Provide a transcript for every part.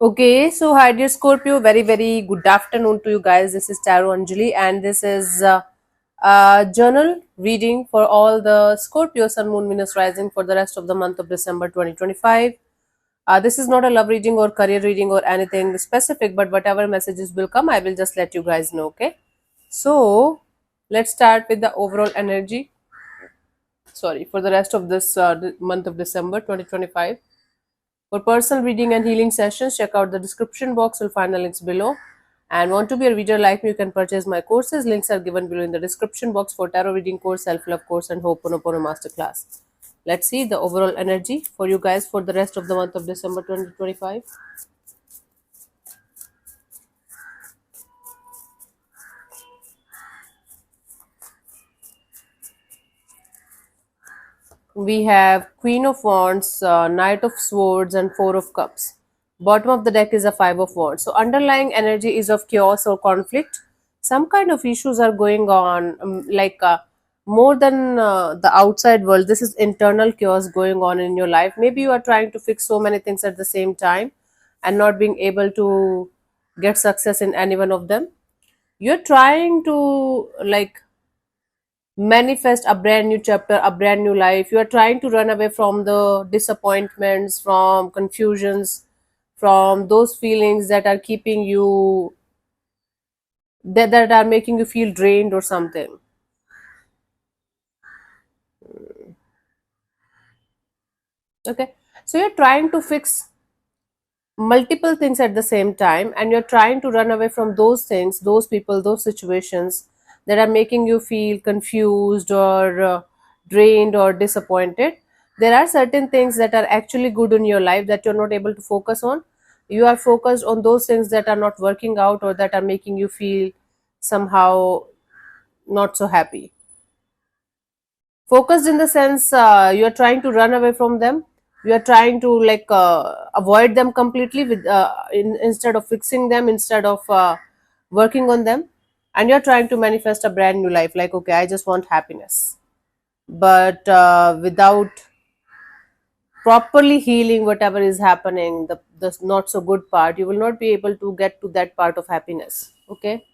Okay, so hi dear Scorpio, very good afternoon to you guys. This is Taro Anjali, and this is a journal reading for all the Scorpio Sun, Moon, Venus rising for the rest of the month of December 2025. This is not a love reading or career reading or anything specific, but whatever messages will come, I will just let you guys know. Okay, so let's start with the overall energy. Sorry, for the rest of this month of December 2025. For personal reading and healing sessions, check out the description box. You'll find the links below. And want to be a reader like me, you can purchase my courses. Links are given below in the description box for tarot reading course, self-love course, and Ho'oponopono masterclass. Let's see the overall energy for you guys for the rest of the month of December 2025. We have Queen of Wands, Knight of Swords, and Four of Cups. Bottom of the deck is a Five of Wands. So underlying energy is of chaos or conflict. Some kind of issues are going on, more than the outside world. This is internal chaos going on in your life. Maybe you are trying to fix so many things at the same time and not being able to get success in any one of them. You're trying to manifest a brand new chapter, a brand new life. You are trying to run away from the disappointments, from confusions, from those feelings that are keeping you, that are making you feel drained or something. Okay, so you're trying to fix multiple things at the same time, and you're trying to run away from those things, those people, those situations that are making you feel confused or drained or disappointed. There are certain things that are actually good in your life that you're not able to focus on. You are focused on those things that are not working out or that are making you feel somehow not so happy. Focused in the sense, you are trying to run away from them. You are trying to avoid them completely with instead of fixing them, instead of working on them. And you're trying to manifest a brand new life, like, okay, I just want happiness, but without properly healing whatever is happening, the not so good part, you will not be able to get to that part of happiness. Okay,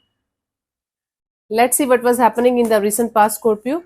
let's see what was happening in the recent past, Scorpio.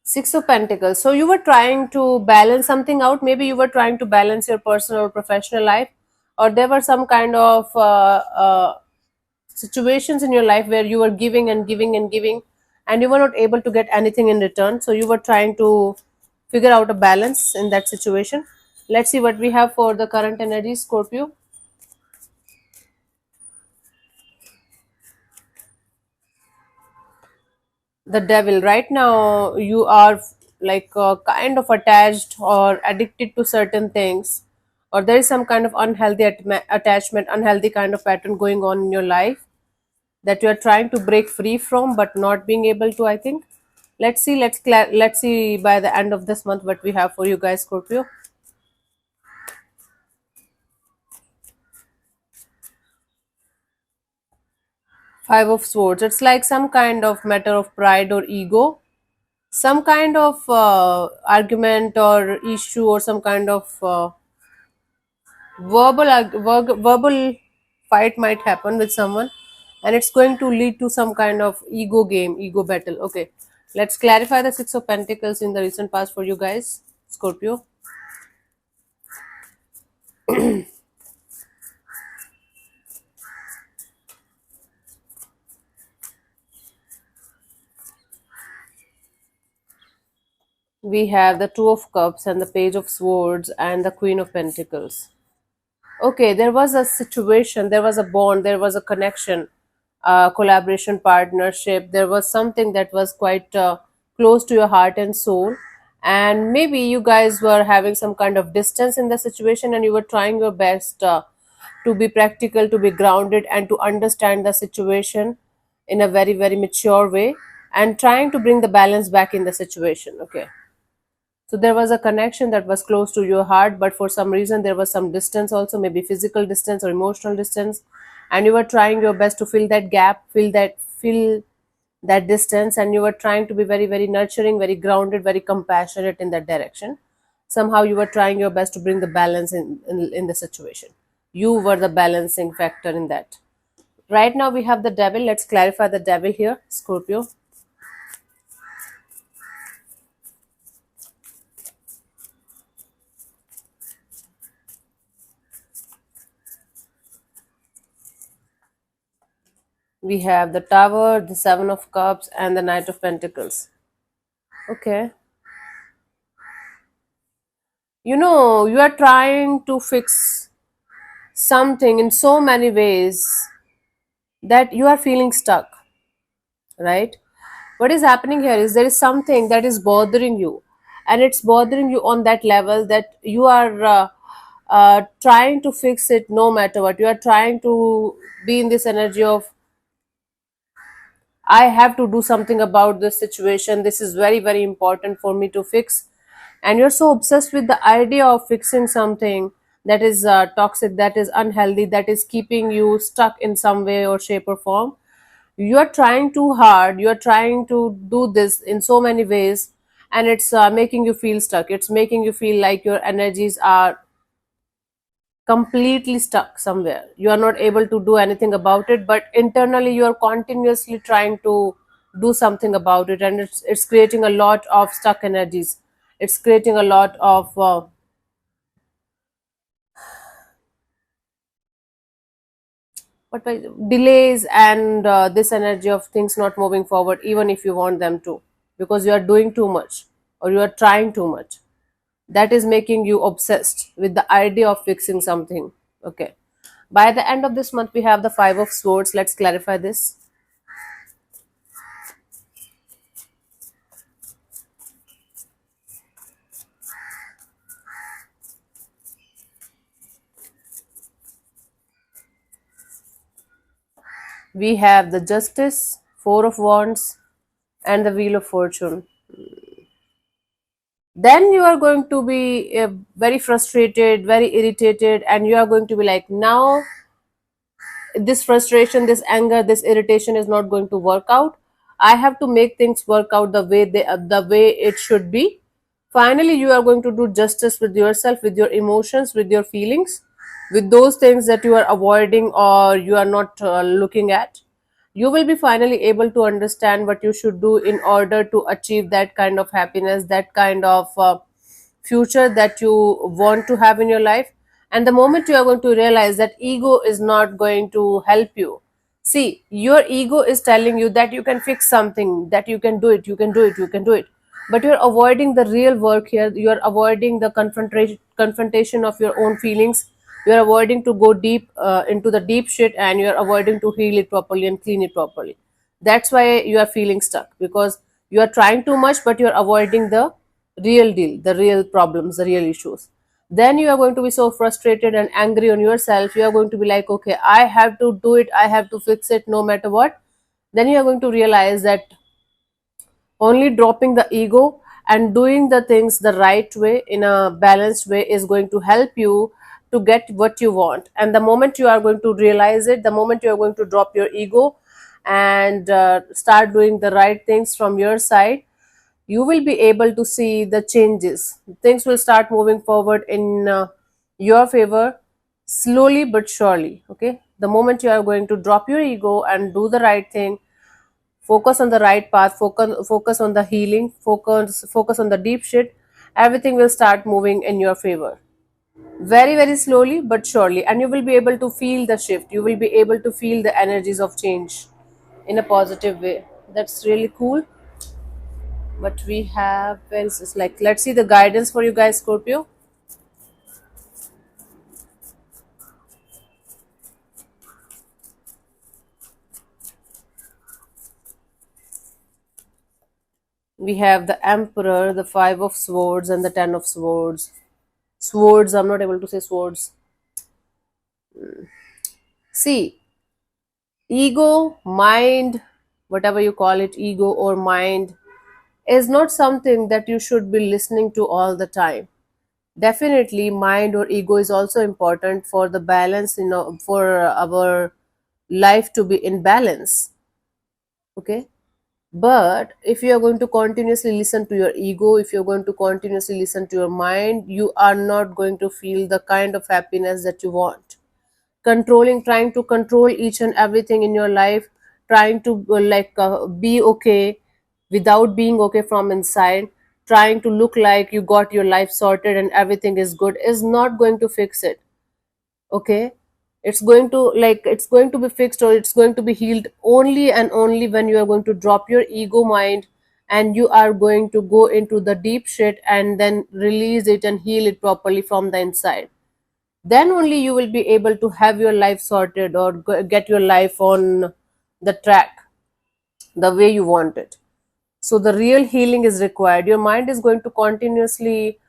Six of Pentacles. So you were trying to balance something out. Maybe you were trying to balance your personal or professional life, or there were some kind of situations in your life where you were giving and giving and giving, and you were not able to get anything in return. So you were trying to figure out a balance in that situation. Let's see what we have for the current energy, Scorpio. The Devil. Right now you are kind of attached or addicted to certain things, or there is some kind of unhealthy attachment, unhealthy kind of pattern going on in your life that you are trying to break free from but not being able to, I think. Let's see, let's see by the end of this month what we have for you guys, Scorpio. Five of Swords. It's like some kind of matter of pride or ego, some kind of argument or issue, or some kind of verbal fight might happen with someone, and it's going to lead to some kind of ego game, ego battle. Okay, let's clarify the Six of Pentacles in the recent past for you guys, Scorpio. We have the Two of Cups and the Page of Swords and the Queen of Pentacles. Okay, there was a situation, there was a bond, there was a connection, collaboration, partnership. There was something that was quite close to your heart and soul. And maybe you guys were having some kind of distance in the situation, and you were trying your best to be practical, to be grounded, and to understand the situation in a very mature way. and trying to bring the balance back in the situation. Okay, so there was a connection that was close to your heart, but for some reason there was some distance also, maybe physical distance or emotional distance, and you were trying your best to fill that gap, fill that distance, and you were trying to be very, very nurturing, very grounded, very compassionate in that direction. Somehow you were trying your best to bring the balance in the situation. You were the balancing factor in that. Right now we have the devil. Let's clarify the devil here, Scorpio. We have the tower, the seven of cups, and the knight of pentacles. Okay, you know, you are trying to fix something in so many ways that you are feeling stuck, right? What is happening here is there is something that is bothering you, and it's bothering you on that level that you are trying to fix it no matter what. You are trying to be in this energy of, I have to do something about this situation. This is very, very important for me to fix. And you're so obsessed with the idea of fixing something that is toxic, that is unhealthy, that is keeping you stuck in some way or shape or form. You are trying too hard. You are trying to do this in so many ways, and it's making you feel stuck. It's making you feel like your energies are completely stuck somewhere. You are not able to do anything about it, but internally you are continuously trying to do something about it, and it's creating a lot of stuck energies. It's creating a lot of delays, and this energy of things not moving forward even if you want them to, because you are doing too much or you are trying too much. That is making you obsessed with the idea of fixing something. Okay, by the end of this month we have the five of swords. Let's clarify this. We have the justice, four of wands, and the wheel of fortune. Then you are going to be very frustrated, very irritated, and you are going to be like, now this frustration, this anger, this irritation is not going to work out. I have to make things work out the way it should be. Finally you are going to do justice with yourself, with your emotions, with your feelings, with those things that you are avoiding or you are not looking at. You will be finally able to understand what you should do in order to achieve that kind of happiness, that kind of future that you want to have in your life. And the moment you are going to realize that ego is not going to help you, see, your ego is telling you that you can fix something, that you can do it, you can do it, you can do it, but you're avoiding the real work here. You're avoiding the confrontation of your own feelings. You're avoiding to go deep into the deep shit, and you're avoiding to heal it properly and clean it properly. That's why you are feeling stuck, because you are trying too much but you're avoiding the real deal, the real problems, the real issues. Then you are going to be so frustrated and angry on yourself. You are going to be like, okay, I have to do it, I have to fix it no matter what. Then you are going to realize that only dropping the ego and doing the things the right way, in a balanced way, is going to help you to get what you want. And the moment you are going to realize it, the moment you are going to drop your ego and start doing the right things from your side, you will be able to see the changes. Things will start moving forward in your favor, slowly but surely. Okay, the moment you are going to drop your ego and do the right thing, focus on the right path, focus on the healing, focus on the deep shit, everything will start moving in your favor, very, very slowly but surely. And you will be able to feel the shift, you will be able to feel the energies of change in a positive way. That's really cool. But we have, where is this, like, let's see the guidance for you guys, Scorpio. We have the emperor, the five of swords, and the ten of swords. Swords, I'm not able to say swords. See, ego, mind, whatever you call it, ego or mind, is not something that you should be listening to all the time. Definitely mind or ego is also important for the balance, for our life to be in balance. Okay, but if you are going to continuously listen to your ego, if you're going to continuously listen to your mind, you are not going to feel the kind of happiness that you want. Trying to control each and everything in your life, trying to be okay without being okay from inside, trying to look like you got your life sorted and everything is good, is not going to fix it. Okay, it's going to be fixed, or it's going to be healed only and only when you are going to drop your ego mind, and you are going to go into the deep shit and then release it and heal it properly from the inside. Then only you will be able to have your life sorted, or get your life on the track the way you want it. So the real healing is required. Your mind is going to continuously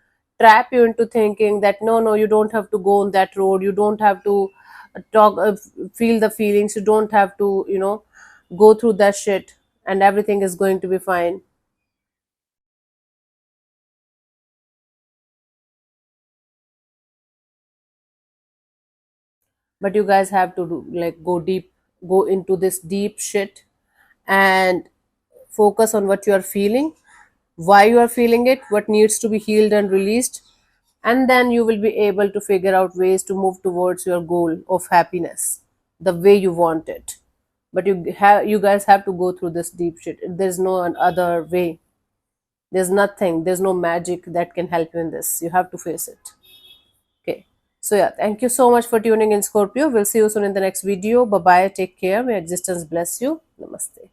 trap you into thinking that no, you don't have to go on that road, you don't have to feel the feelings, you don't have to, go through that shit, and everything is going to be fine. But you guys have to go deep, go into this deep shit, and focus on what you are feeling, why you are feeling it, what needs to be healed and released, and then you will be able to figure out ways to move towards your goal of happiness the way you want it. But you guys have to go through this deep shit. There's no other way. There's nothing, there's no magic that can help you in this. You have to face it. Okay, so yeah, thank you so much for tuning in, Scorpio. We'll see you soon in the next video. Bye bye, take care, may existence bless you. Namaste.